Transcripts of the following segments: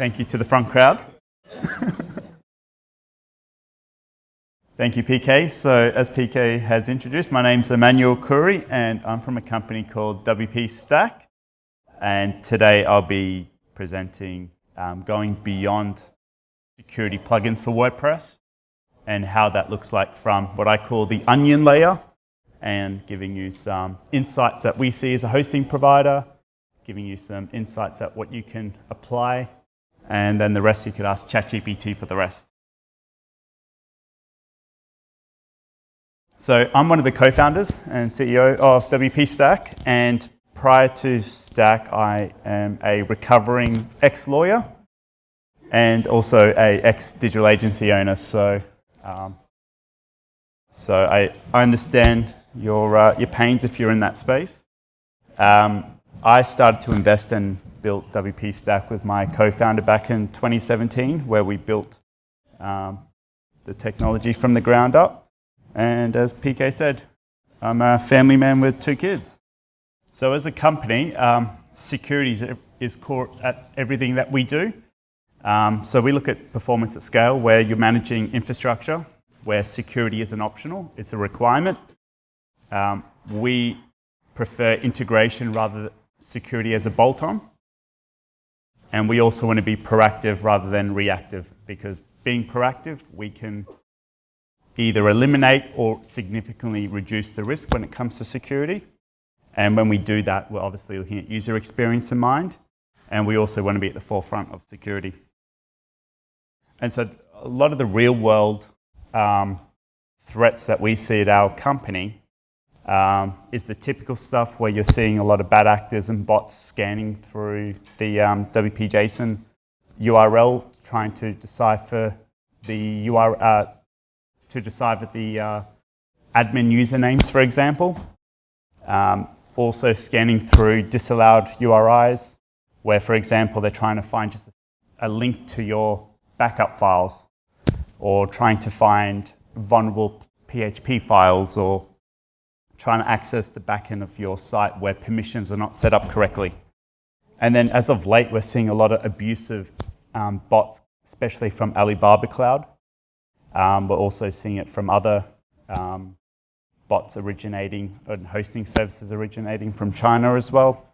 Thank you to the front crowd. Thank you, PK. So as PK has introduced, my name's Emmanuel Khoury, and I'm from a company called WP Stack. And today I'll be presenting going beyond security plugins for WordPress and how that looks like from what I call the onion layer, and giving you some insights that we see as a hosting provider, giving you some insights at what you can apply, and then the rest you could ask ChatGPT for the rest. So I'm one of the co-founders and CEO of WP Stack, and prior to Stack, I am a recovering ex-lawyer and also a ex-digital agency owner. So I understand your pains if you're in that space. I started to invest and built WP Stack with my co-founder back in 2017, where we built the technology from the ground up. And as PK said, I'm a family man with 2 kids. So as a company, security is core at everything that we do. So we look at performance at scale, where you're managing infrastructure, where security isn't optional, it's a requirement. We prefer integration rather than security as a bolt-on. And we also want to be proactive rather than reactive, because being proactive, we can either eliminate or significantly reduce the risk when it comes to security. And when we do that, we're obviously looking at user experience in mind, and we also want to be at the forefront of security. And so a lot of the real world threats that we see at our company is the typical stuff where you're seeing a lot of bad actors and bots scanning through the WP-JSON URL, trying to decipher the admin usernames, for example. Also scanning through disallowed URIs, where, for example, they're trying to find just a link to your backup files, or trying to find vulnerable PHP files, or trying to access the backend of your site where permissions are not set up correctly. And then as of late, we're seeing a lot of abusive bots, especially from Alibaba Cloud. We're also seeing it from other bots originating and hosting services originating from China as well.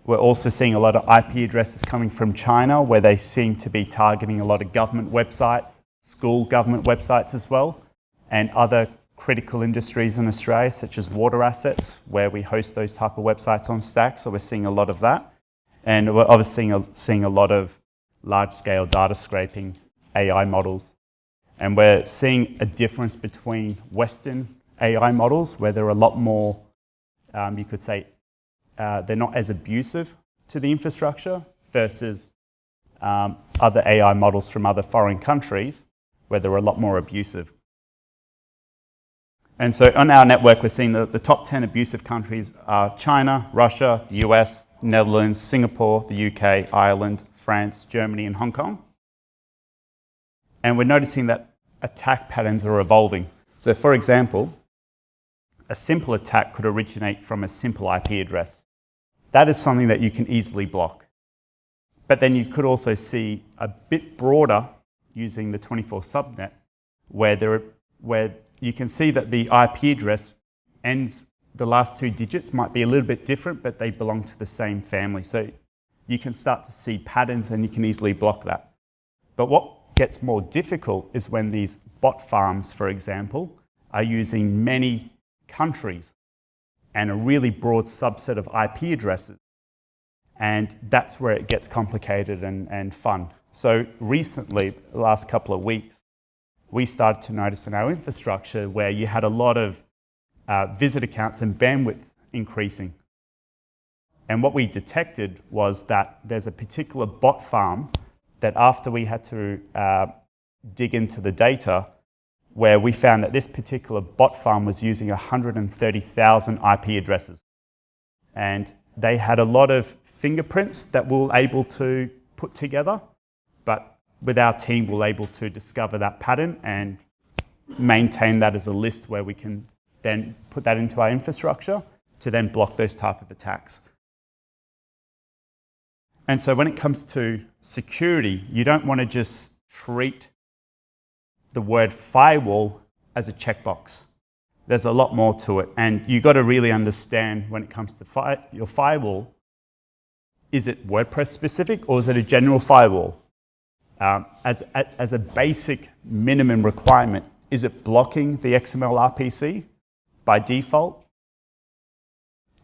We're also seeing a lot of IP addresses coming from China, where they seem to be targeting a lot of government websites, school government websites as well, and other critical industries in Australia, such as water assets, where we host those type of websites on Stack. So we're seeing a lot of that. And we're obviously seeing a lot of large-scale data scraping AI models. And we're seeing a difference between Western AI models, where they're a lot more, you could say, they're not as abusive to the infrastructure, versus other AI models from other foreign countries, where they're a lot more abusive. And so on our network, we're seeing the top 10 abusive countries are China, Russia, the US, Netherlands, Singapore, the UK, Ireland, France, Germany, and Hong Kong. And we're noticing that attack patterns are evolving. So for example, a simple attack could originate from a simple IP address. That is something that you can easily block. But then you could also see a bit broader using the 24 subnet, where you can see that the IP address ends, the last 2 digits might be a little bit different, but they belong to the same family. So you can start to see patterns, and you can easily block that. But what gets more difficult is when these bot farms, for example, are using many countries and a really broad subset of IP addresses. And that's where it gets complicated and fun. So recently, the last couple of weeks, we started to notice in our infrastructure where you had a lot of visitor counts and bandwidth increasing. And what we detected was that there's a particular bot farm that, after we had to dig into the data, where we found that this particular bot farm was using 130,000 IP addresses. And they had a lot of fingerprints that we were able to put together, but with our team, we were able to discover that pattern and maintain that as a list where we can then put that into our infrastructure to then block those type of attacks. And so when it comes to security, you don't want to just treat the word firewall as a checkbox. There's a lot more to it, and you've got to really understand when it comes to your firewall, is it WordPress specific or is it a general firewall? As a basic minimum requirement, is it blocking the XML RPC by default?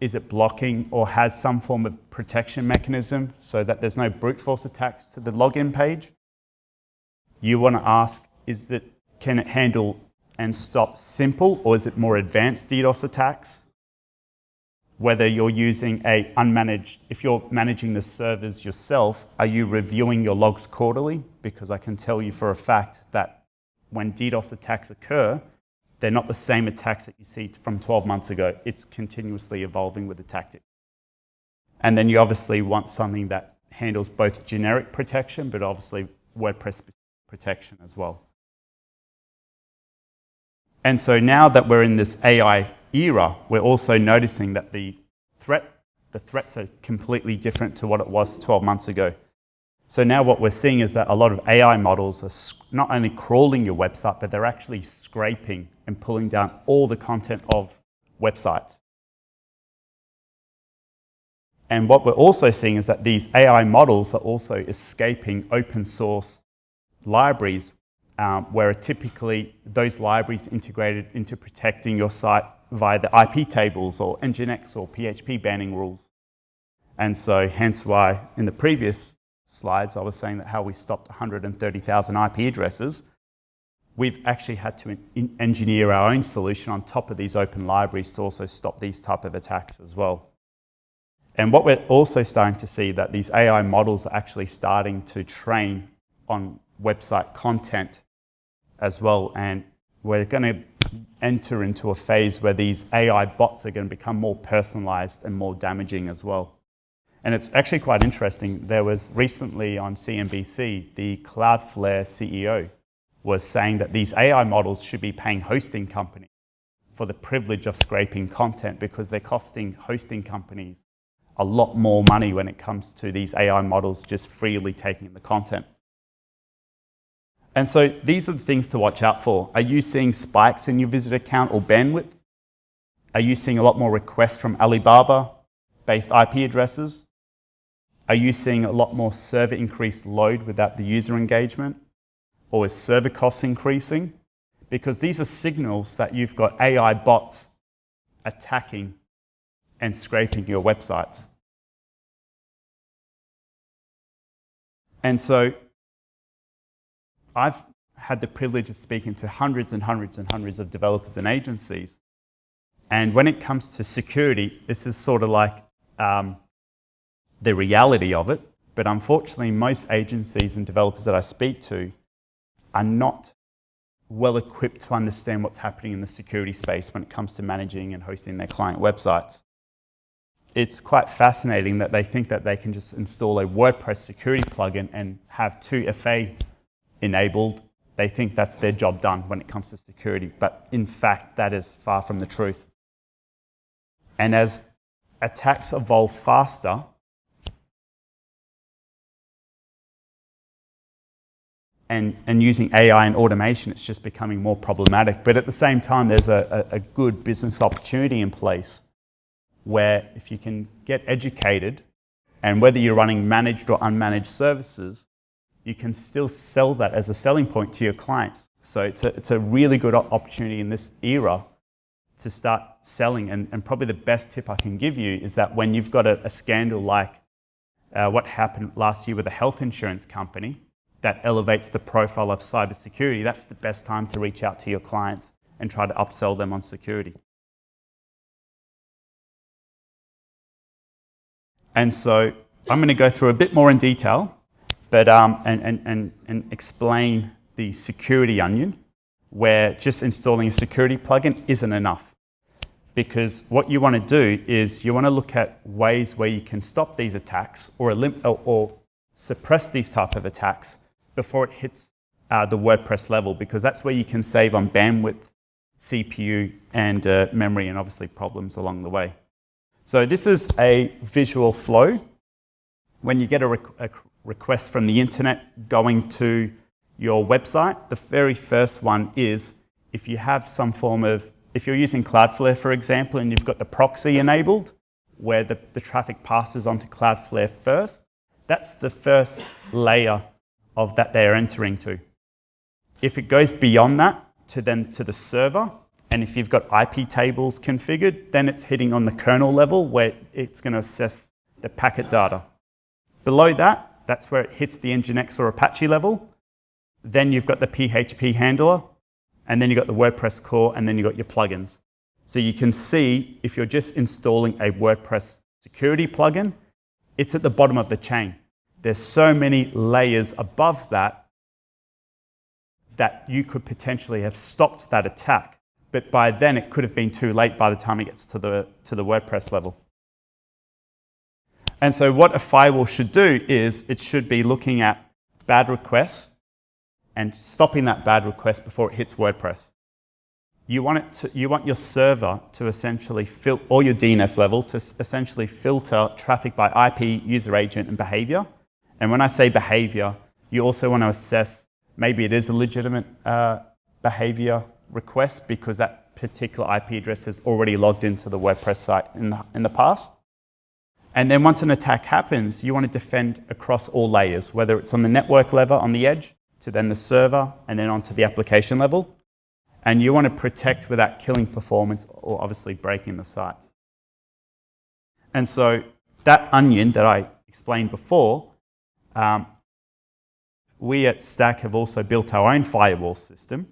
Is it blocking or has some form of protection mechanism so that there's no brute force attacks to the login page? You want to ask, can it handle and stop simple, or is it more advanced DDoS attacks? Whether you're using if you're managing the servers yourself, are you reviewing your logs quarterly? Because I can tell you for a fact that when DDoS attacks occur, they're not the same attacks that you see from 12 months ago. It's continuously evolving with the tactic. And then you obviously want something that handles both generic protection, but obviously WordPress protection as well. And so now that we're in this AI era, we're also noticing that the threats are completely different to what it was 12 months ago. So now what we're seeing is that a lot of AI models are not only crawling your website, but they're actually scraping and pulling down all the content of websites. And what we're also seeing is that these AI models are also escaping open source libraries, where typically those libraries integrated into protecting your site via the IP tables or Nginx or PHP banning rules. And so hence why in the previous slides I was saying that how we stopped 130,000 IP addresses. We've actually had to engineer our own solution on top of these open libraries to also stop these type of attacks as well. And what we're also starting to see that these AI models are actually starting to train on website content as well. And we're going to enter into a phase where these AI bots are going to become more personalized and more damaging as well. And it's actually quite interesting. There was recently on CNBC, the Cloudflare CEO was saying that these AI models should be paying hosting companies for the privilege of scraping content because they're costing hosting companies a lot more money when it comes to these AI models just freely taking the content. And so these are the things to watch out for. Are you seeing spikes in your visitor count or bandwidth? Are you seeing a lot more requests from Alibaba-based IP addresses? Are you seeing a lot more server increased load without the user engagement? Or is server costs increasing? Because these are signals that you've got AI bots attacking and scraping your websites. And so I've had the privilege of speaking to hundreds and hundreds and hundreds of developers and agencies. And when it comes to security, this is sort of like the reality of it. But unfortunately, most agencies and developers that I speak to are not well equipped to understand what's happening in the security space when it comes to managing and hosting their client websites. It's quite fascinating that they think that they can just install a WordPress security plugin and have 2FA enabled. They think that's their job done when it comes to security, but in fact, that is far from the truth. And as attacks evolve faster, and using AI and automation, it's just becoming more problematic. But at the same time, there's a good business opportunity in place where if you can get educated, and whether you're running managed or unmanaged services, you can still sell that as a selling point to your clients. So it's a really good opportunity in this era to start selling. And probably the best tip I can give you is that when you've got a scandal like what happened last year with a health insurance company that elevates the profile of cybersecurity, that's the best time to reach out to your clients and try to upsell them on security. And so I'm going to go through a bit more in detail, but and explain the security onion, where just installing a security plugin isn't enough. Because what you want to do is you want to look at ways where you can stop these attacks or suppress these type of attacks before it hits the WordPress level, because that's where you can save on bandwidth, CPU, and memory, and obviously problems along the way. So this is a visual flow. When you get requests from the internet going to your website. The very first one is if you have some form of, if you're using Cloudflare, for example, and you've got the proxy enabled, where the traffic passes onto Cloudflare first, that's the first layer of that they're entering to. If it goes beyond that to the server, and if you've got IP tables configured, then it's hitting on the kernel level where it's going to assess the packet data. Below that, that's where it hits the Nginx or Apache level. Then you've got the PHP handler, and then you've got the WordPress core, and then you've got your plugins. So you can see if you're just installing a WordPress security plugin, it's at the bottom of the chain. There's so many layers above that that you could potentially have stopped that attack. But by then, it could have been too late by the time it gets to the WordPress level. And so what a firewall should do is it should be looking at bad requests and stopping that bad request before it hits WordPress. You want your server to essentially or your DNS level to essentially filter traffic by IP, user agent, and behavior. And when I say behavior, you also want to assess maybe it is a legitimate behavior request because that particular IP address has already logged into the WordPress site in the past. And then once an attack happens, you want to defend across all layers, whether it's on the network level on the edge, to then the server, and then onto the application level. And you want to protect without killing performance or obviously breaking the sites. And so that onion that I explained before, we at Stack have also built our own firewall system.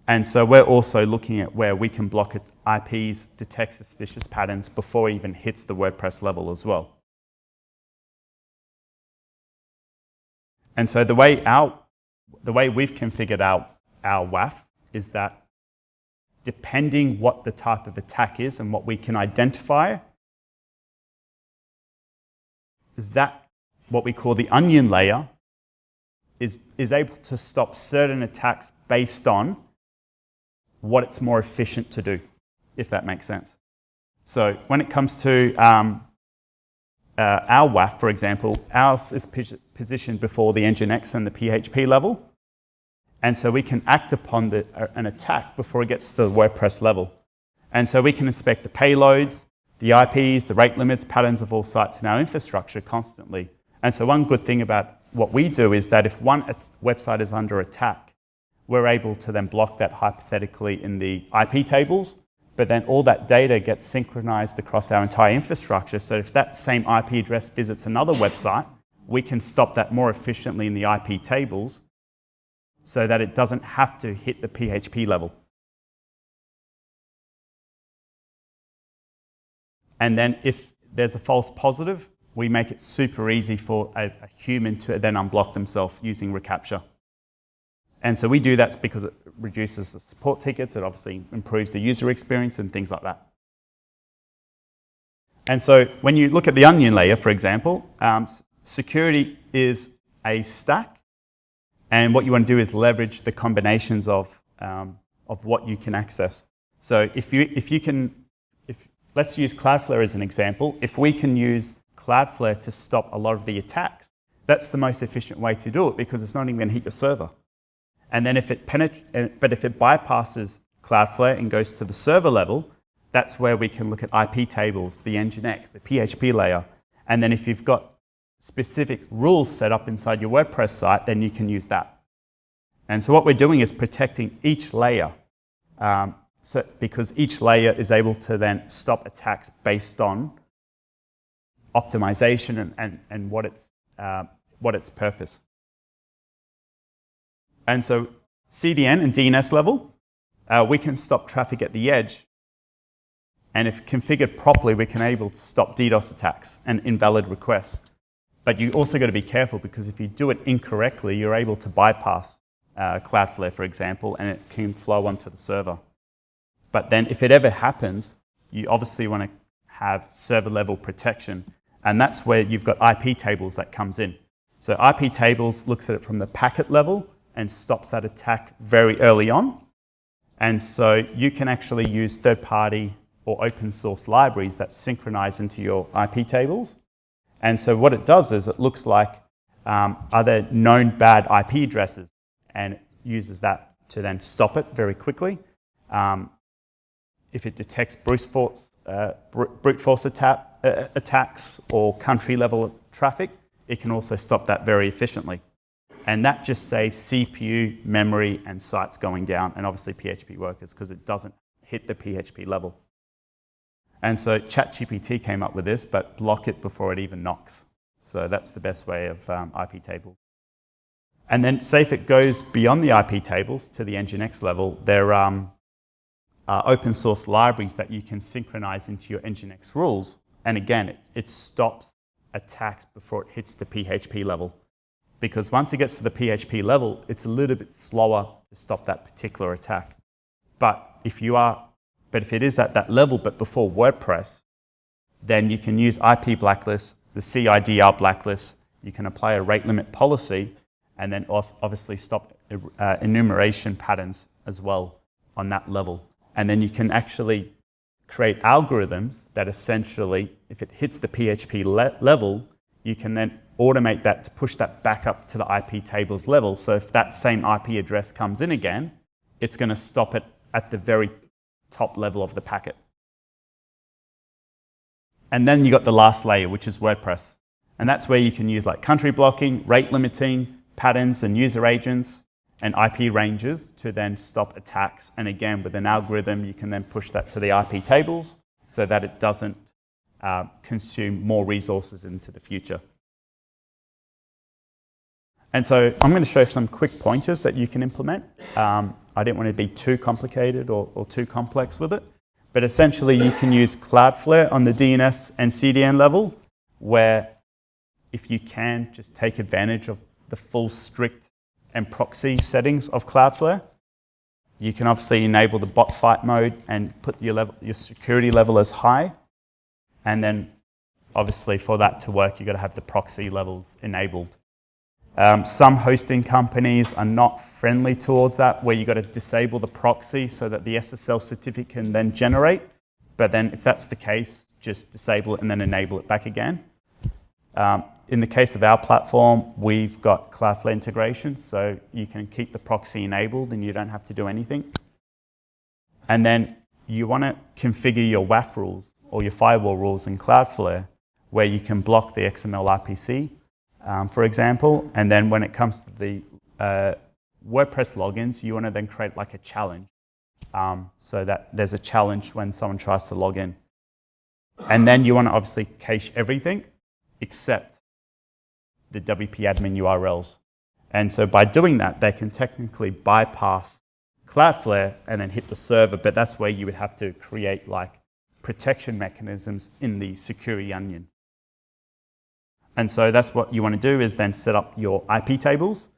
And so we're also looking at where we can block IPs, detect suspicious patterns before it even hits the WordPress level as well. And so the way we've configured our WAF is that depending what the type of attack is and what we can identify, that what we call the onion layer is able to stop certain attacks based on what it's more efficient to do, if that makes sense. So when it comes to our WAF, for example, ours is positioned before the Nginx and the PHP level. And so we can act upon an attack before it gets to the WordPress level. And so we can inspect the payloads, the IPs, the rate limits, patterns of all sites in our infrastructure constantly. And so one good thing about what we do is that if one website is under attack, we're able to then block that hypothetically in the IP tables, but then all that data gets synchronized across our entire infrastructure. So if that same IP address visits another website, we can stop that more efficiently in the IP tables so that it doesn't have to hit the PHP level. And then if there's a false positive, we make it super easy for a human to then unblock themselves using reCAPTCHA. And so we do that because it reduces the support tickets, it obviously improves the user experience and things like that. And so when you look at the onion layer, for example, security is a stack, and what you want to do is leverage the combinations of what you can access. So let's use Cloudflare as an example. If we can use Cloudflare to stop a lot of the attacks, that's the most efficient way to do it because it's not even going to hit your server. And then if it bypasses Cloudflare and goes to the server level, that's where we can look at IP tables, the Nginx, the PHP layer. And then if you've got specific rules set up inside your WordPress site, then you can use that. And so what we're doing is protecting each layer because each layer is able to then stop attacks based on optimization and what its purpose. And so CDN and DNS level, we can stop traffic at the edge. And if configured properly, we can able to stop DDoS attacks and invalid requests. But you also got to be careful because if you do it incorrectly, you're able to bypass Cloudflare, for example, and it can flow onto the server. But then if it ever happens, you obviously want to have server level protection. And that's where you've got IP tables that comes in. So IP tables looks at it from the packet level and stops that attack very early on. And so you can actually use third-party or open source libraries that synchronize into your IP tables. And so what it does is it looks like are there known bad IP addresses, and it uses that to then stop it very quickly. If it detects brute force attacks or country level traffic, it can also stop that very efficiently. And that just saves CPU, memory, and sites going down, and obviously PHP workers, because it doesn't hit the PHP level. And so ChatGPT came up with this, but block it before it even knocks. So that's the best way of IP tables. And then say if it goes beyond the IP tables to the Nginx level, there are open source libraries that you can synchronize into your Nginx rules. And again, it stops attacks before it hits the PHP level. Because once it gets to the PHP level, it's a little bit slower to stop that particular attack. But if it is at that level, but before WordPress, then you can use IP blacklist, the CIDR blacklist, you can apply a rate limit policy, and then obviously stop enumeration patterns as well on that level. And then you can actually create algorithms that essentially, if it hits the PHP level, you can then automate that to push that back up to the IP tables level. So if that same IP address comes in again, it's going to stop it at the very top level of the packet. And then you got the last layer, which is WordPress. And that's where you can use like country blocking, rate limiting, patterns and user agents, and IP ranges to then stop attacks. And again, with an algorithm, you can then push that to the IP tables so that it doesn't consume more resources into the future. And so I'm going to show some quick pointers that you can implement. I didn't want to be too complicated or too complex with it. But essentially, you can use Cloudflare on the DNS and CDN level, where if you can, just take advantage of the full strict and proxy settings of Cloudflare. You can obviously enable the bot fight mode and put your security level as high. And then obviously for that to work, you've got to have the proxy levels enabled. Some hosting companies are not friendly towards that, where you've got to disable the proxy so that the SSL certificate can then generate. But then if that's the case, just disable it and then enable it back again. In the case of our platform, we've got Cloudflare integration, so you can keep the proxy enabled and you don't have to do anything. And then you want to configure your WAF rules or your firewall rules in Cloudflare, where you can block the XML RPC, for example. And then when it comes to the WordPress logins, you want to then create like a challenge, so that there's a challenge when someone tries to log in. And then you want to obviously cache everything except the WP admin URLs. And so by doing that, they can technically bypass Cloudflare and then hit the server, but that's where you would have to create like protection mechanisms in the security onion. And so that's what you want to do, is then set up your IP tables.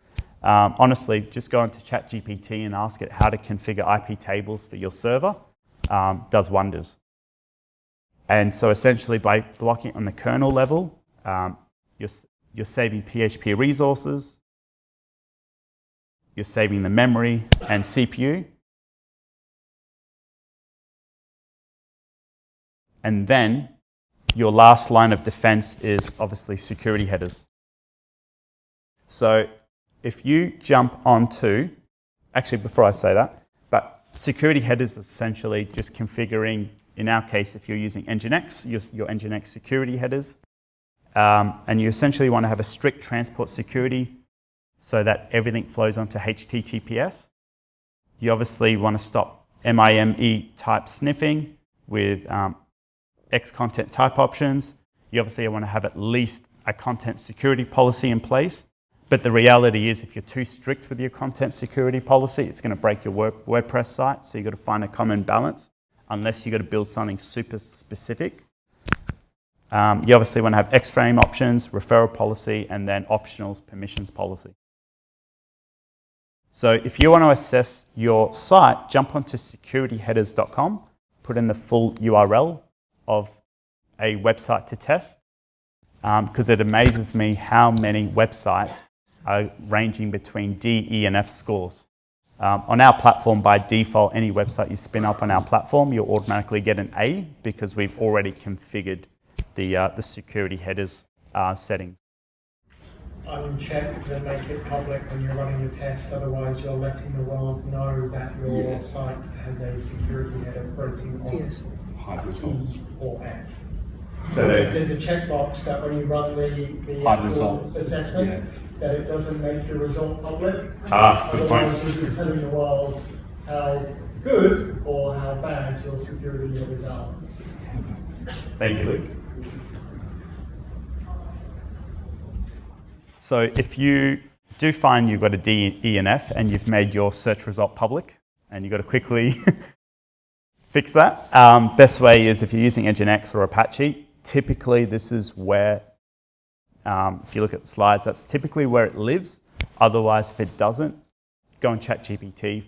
Honestly, just go into ChatGPT and ask it how to configure IP tables for your server. Does wonders. And so essentially by blocking on the kernel level, you're saving PHP resources, you're saving the memory and CPU. And then your last line of defense is obviously security headers. So if you jump onto, actually before I say that, but security headers is essentially just configuring, in our case, if you're using Nginx, your Nginx security headers. And you essentially want to have a strict transport security so that everything flows onto HTTPS. You obviously want to stop MIME type sniffing with X content type options. You obviously want to have at least a content security policy in place. But the reality is, if you're too strict with your content security policy, it's going to break your WordPress site. So you've got to find a common balance, unless you've got to build something super specific. You obviously want to have X-frame options, referral policy, and then optionals permissions policy. So if you want to assess your site, jump onto securityheaders.com, put in the full URL of a website to test, because it amazes me how many websites are ranging between D, E, and F scores. On our platform, by default, any website you spin up on our platform, you'll automatically get an A, because we've already configured the security headers settings. unchecked and make it public when you're running your test. Otherwise, you're letting the world know that your site has a security header rating of hard results E or F. so There's a checkbox that when you run the actual assessment, that it doesn't make your result public. Good point. Otherwise, you're just telling the world how good or how bad your security headers are. Thank you, Luke. So if you do find you've got a D, E, and F, and you've made your search result public, and you've got to quickly fix that, best way is if you're using Nginx or Apache, typically this is where, if you look at the slides, that's typically where it lives. Otherwise, if it doesn't, go and ChatGPT,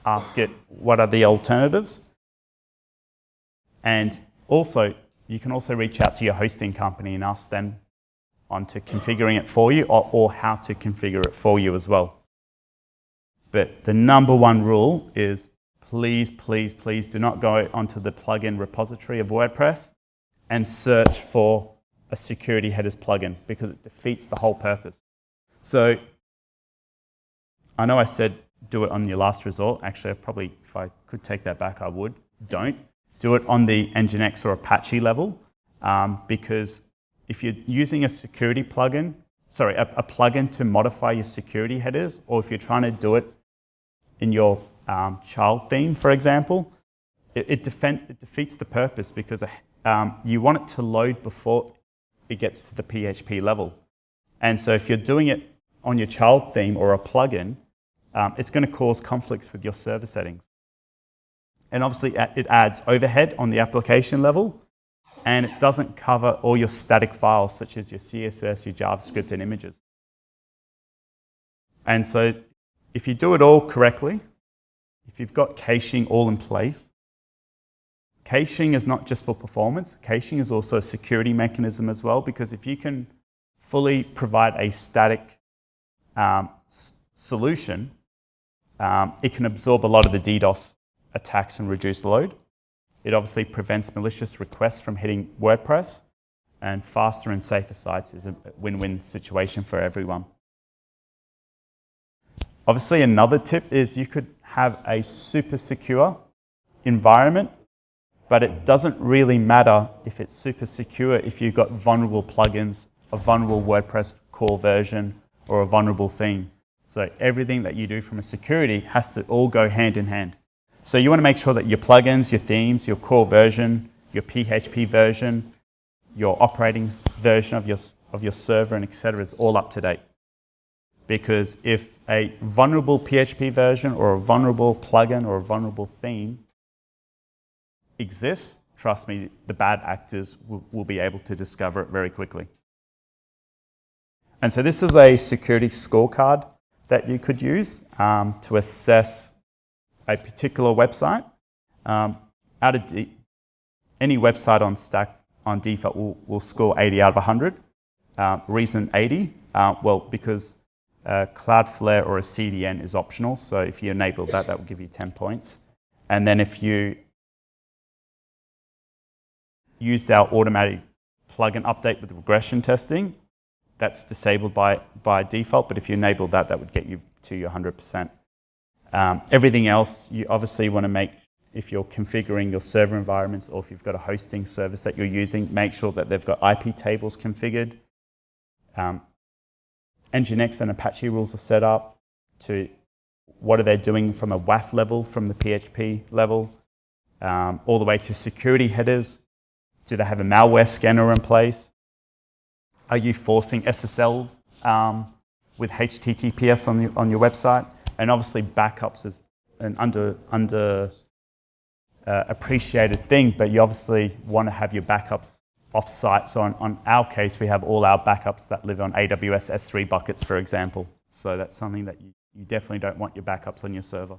ask it what are the alternatives. And also, you can also reach out to your hosting company and ask them onto configuring it for you or how to configure it for you as well. But the number one rule is please, please, please do not go onto the plugin repository of WordPress and search for a security headers plugin because it defeats the whole purpose. So I know I said do it on your last resort. Actually, if I could take that back, I would. Don't. Do it on the Nginx or Apache level because if you're using a security plugin, a plugin to modify your security headers, or if you're trying to do it in your child theme, for example, it defeats the purpose because you want it to load before it gets to the PHP level. And so if you're doing it on your child theme or a plugin, it's going to cause conflicts with your server settings. And obviously, it adds overhead on the application level, and it doesn't cover all your static files, such as your CSS, your JavaScript, and images. And so if you do it all correctly, if you've got caching all in place, caching is not just for performance. Caching is also a security mechanism as well, because if you can fully provide a static solution, it can absorb a lot of the DDoS attacks and reduce load. It obviously prevents malicious requests from hitting WordPress, and faster and safer sites is a win-win situation for everyone. Obviously, another tip is you could have a super secure environment, but it doesn't really matter if it's super secure if you've got vulnerable plugins, a vulnerable WordPress core version, or a vulnerable theme. So everything that you do from a security has to all go hand in hand. So you want to make sure that your plugins, your themes, your core version, your PHP version, your operating version of your server, and etc. is all up to date. Because if a vulnerable PHP version or a vulnerable plugin or a vulnerable theme exists, trust me, the bad actors will be able to discover it very quickly. And so this is a security scorecard that you could use to assess a particular website. Any website on Stack on default will score 80 out of 100. Reason 80? Well, because Cloudflare or a CDN is optional. So if you enable that, that will give you 10 points. And then if you used our automatic plugin update with regression testing, that's disabled by default. But if you enable that, that would get you to your 100%. Everything else, you obviously want to make, if you're configuring your server environments or if you've got a hosting service that you're using, make sure that they've got IP tables configured. Nginx and Apache rules are set up to what are they doing from a WAF level, from the PHP level, all the way to security headers. Do they have a malware scanner in place? Are you forcing SSLs with HTTPS on your website? And obviously backups is an appreciated thing, but you obviously want to have your backups off-site. So on our case, we have all our backups that live on AWS S3 buckets, for example. So that's something that you definitely don't want your backups on your server.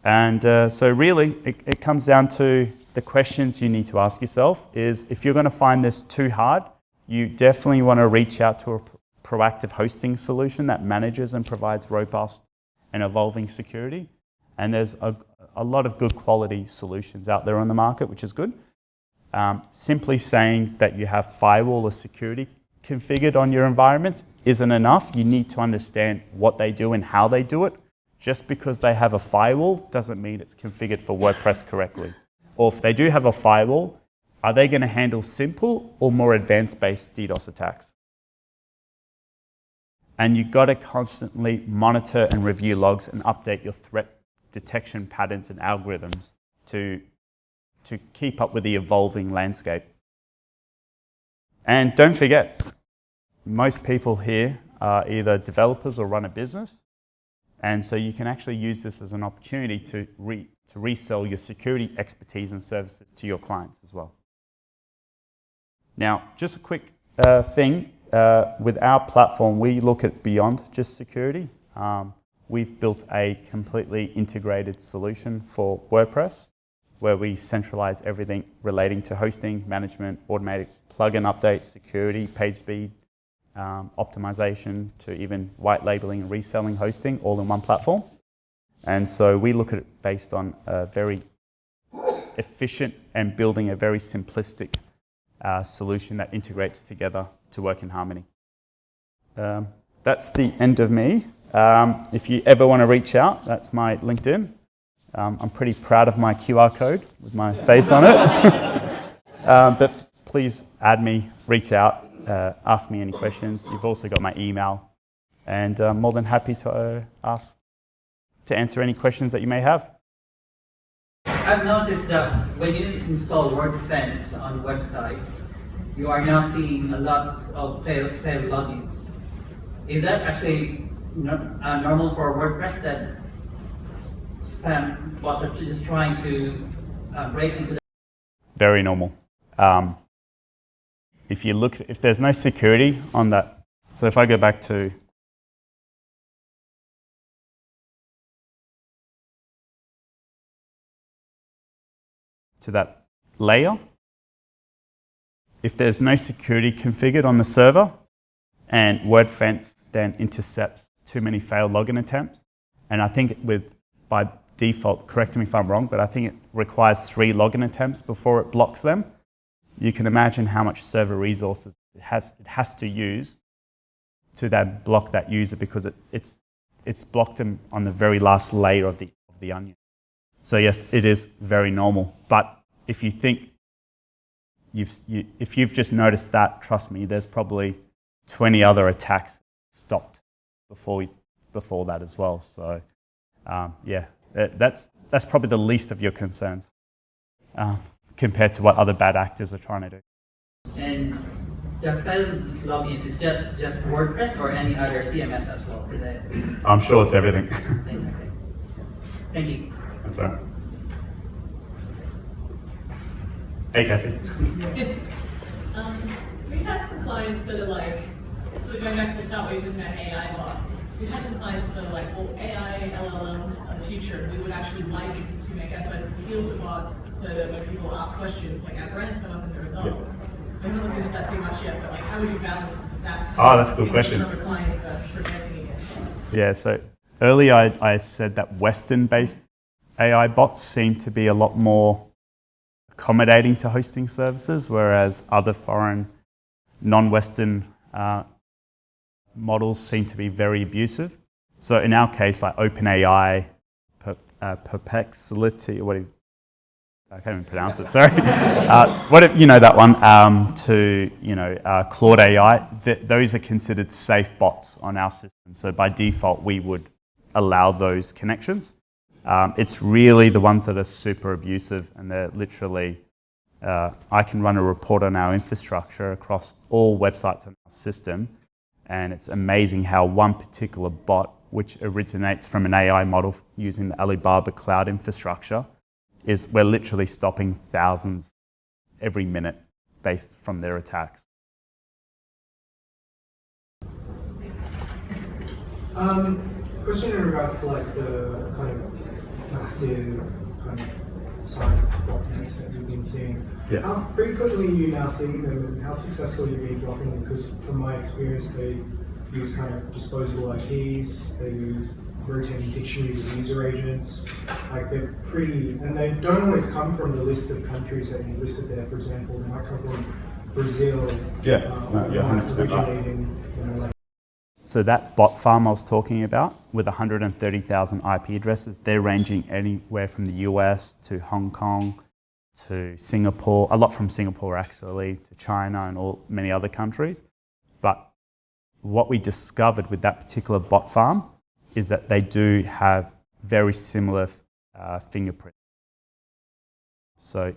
And so really, it comes down to the questions you need to ask yourself is, if you're going to find this too hard, you definitely want to reach out to a proactive hosting solution that manages and provides robust and evolving security. And there's a lot of good quality solutions out there on the market, which is good. Simply saying that you have firewall or security configured on your environments isn't enough. You need to understand what they do and how they do it. Just because they have a firewall doesn't mean it's configured for WordPress correctly. Or if they do have a firewall, are they going to handle simple or more advanced-based DDoS attacks? And you've got to constantly monitor and review logs and update your threat detection patterns and algorithms to keep up with the evolving landscape. And don't forget, most people here are either developers or run a business. And so you can actually use this as an opportunity to resell your security expertise and services to your clients as well. Now, just a quick thing. With our platform, we look at beyond just security. We've built a completely integrated solution for WordPress, where we centralize everything relating to hosting, management, automatic plugin updates, security, page speed, optimization, to even white labeling and reselling hosting, all in one platform. And so we look at it based on a very efficient and building a very simplistic solution that integrates together to work in harmony. That's the end of me. If you ever want to reach out, that's my LinkedIn. I'm pretty proud of my QR code with my face on it. But please add me, reach out, ask me any questions. You've also got my email, and I'm more than happy to answer any questions that you may have. I've noticed that when you install WordFence on websites, you are now seeing a lot of failed logins. Is that actually normal for WordPress, that spam bots are just trying to break into the... Very normal. If there's no security on that, so if I go back to that layer, if there's no security configured on the server and WordFence then intercepts too many failed login attempts, and I think by default, correct me if I'm wrong, but I think it requires 3 login attempts before it blocks them. You can imagine how much server resources it has to use to then block that user, because it's blocked them on the very last layer of the onion. So yes, it is very normal. But if you think if you've just noticed that, trust me, there's probably 20 other attacks stopped before that as well. So yeah, that's probably the least of your concerns compared to what other bad actors are trying to do. And the failed logins is just WordPress or any other CMS as well? I'm sure it's everything. Thank you. That's right. Hey, Cassie. We've had some clients that are like, so going back to the start where you talking about AI bots, we've had some clients that are like, well, AI, LLMs are the future. We would actually like to make our sites appeal to bots so that when people ask questions, like our brands come up in the results. I haven't looked into that too much yet, but like, how would you balance that? Oh, that's a good question. Of a client versus protecting against bots? Yeah, so earlier I said that Western-based AI bots seem to be a lot more accommodating to hosting services, whereas other foreign, non-Western models seem to be very abusive. So in our case, like OpenAI, Perplexity, I can't even pronounce it, sorry. You know that one, Claude AI, those are considered safe bots on our system. So by default, we would allow those connections. It's really the ones that are super abusive, and they're literally, I can run a report on our infrastructure across all websites on our system, and it's amazing how one particular bot, which originates from an AI model using the Alibaba cloud infrastructure, we're literally stopping thousands every minute based from their attacks. Question in regards to like the kind of massive kind of size documents that you've been seeing. Yeah. How frequently are you now seeing them, and how successful are you being blocking them? Because from my experience, they use kind of disposable IPs, they use rotating dictionaries of user agents. Like they're pretty, and they don't always come from the list of countries that you listed there. For example, they might come from Brazil. Yeah, no, you're 100% right. originating, you know, like, So that bot farm I was talking about with 130,000 IP addresses, they're ranging anywhere from the US to Hong Kong to Singapore, a lot from Singapore actually, to China and many other countries. But what we discovered with that particular bot farm is that they do have very similar fingerprints. So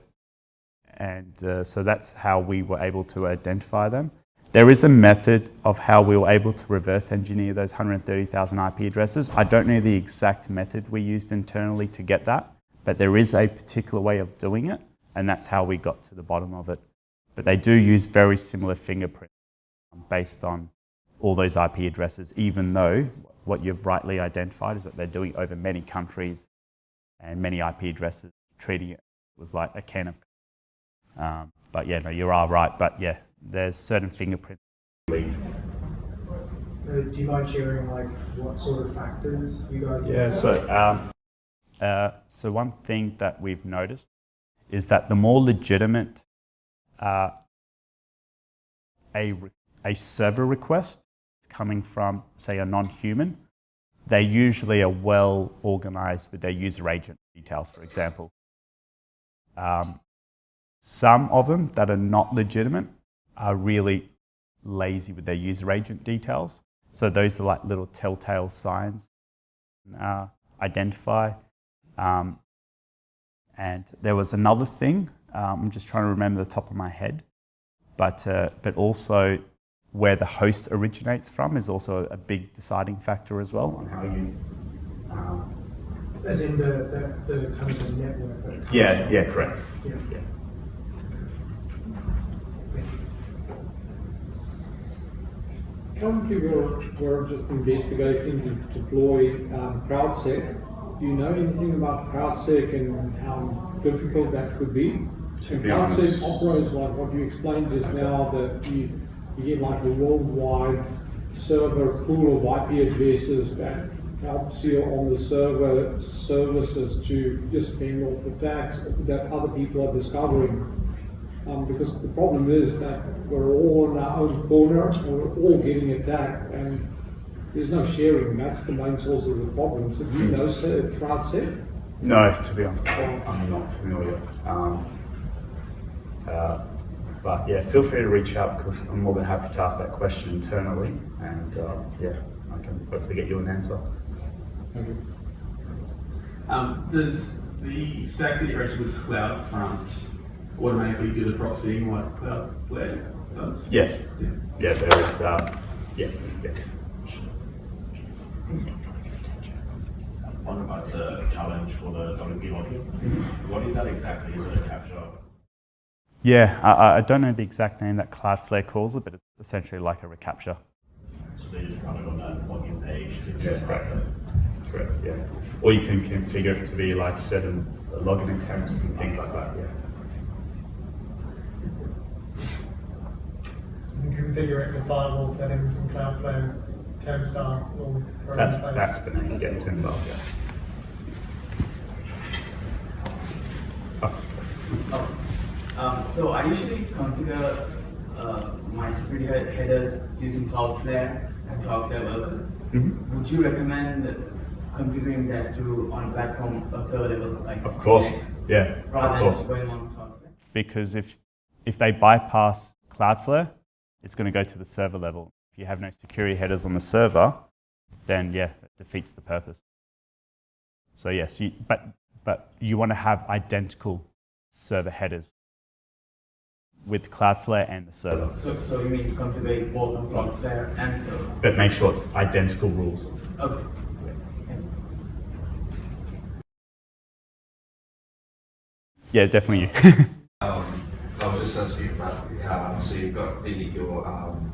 that's how we were able to identify them. There is a method of how we were able to reverse engineer those 130,000 IP addresses. I don't know the exact method we used internally to get that, but there is a particular way of doing it, and that's how we got to the bottom of it. But they do use very similar fingerprints based on all those IP addresses, even though what you've rightly identified is that they're doing over many countries and many IP addresses, treating it was like a can of. But yeah, no, you are right. But yeah, there's certain fingerprints. do you mind sharing like what sort of factors you guys? Yeah. So one thing that we've noticed is that the more legitimate a server request is coming from, say, a non-human, they usually are well organized with their user agent details, for example. Some of them that are not legitimate are really lazy with their user agent details. So those are like little telltale signs identify. And there was another thing, I'm just trying to remember the top of my head, but also where the host originates from is also a big deciding factor as well on how you... As in the kind of the network. Yeah, correct. Yeah. Yeah. Currently, we're just investigating to deploy CrowdSec. Do you know anything about CrowdSec and how difficult that could be? CrowdSec operates like what you explained just now, that you get like a worldwide server pool of IP addresses that helps you on the server services to just fend off attacks that other people are discovering. Because the problem is that we're all in our own corner and we're all getting attacked, and there's no sharing. That's the main source of the problem. So do you know CrowdSec? No, to be honest, I'm not familiar. But yeah, feel free to reach out because I'm more than happy to ask that question internally, and yeah, I can hopefully get you an answer. Thank you. Does the Stacks integration with CloudFront automatically do the proxying like Cloudflare does? Yes. Yeah, there is. Yes. One about the challenge for the WP login. What is that exactly? Is it a capture? Yeah, I don't know the exact name that Cloudflare calls it, but it's essentially like a recapture. So they just run it on that login page. Yeah, correct. Yeah. Or you can configure it to be like certain login attempts and things like that. Yeah. You can configure it in the firewall settings in Cloudflare, Turnstile, or That's the name. Yeah, Turnstile. Yeah. So I usually configure my security headers using Cloudflare and Cloudflare workers. Mm-hmm. Would you recommend configuring that to on a platform or server level, like Of course. Linux, Yeah. rather Of than course. going on Cloudflare? Because if they bypass Cloudflare, it's going to go to the server level. If you have no security headers on the server, then yeah, it defeats the purpose. So yes, but you want to have identical server headers with Cloudflare and the server. So you mean to configure both on Cloudflare and server? But make sure it's identical rules. Okay. Yeah, definitely you. I was just asking about, so you've got your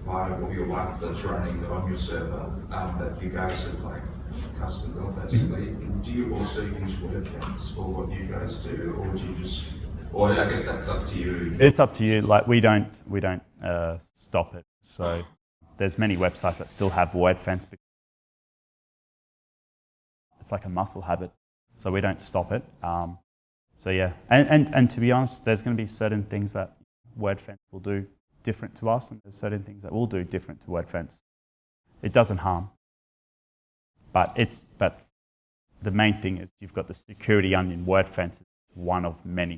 firewall, your WAF that's running on your server that you guys have like custom built basically. Do you also use WordPress for what you guys do, or do you just, or I guess that's up to you? It's up to you. Like we don't stop it. So there's many websites that still have WordFence. It's like a muscle habit. So we don't stop it. So yeah, and to be honest, there's going to be certain things that WordFence will do different to us, and there's certain things that we'll do different to WordFence. It doesn't harm. But the main thing is you've got the security onion. WordFence is one of many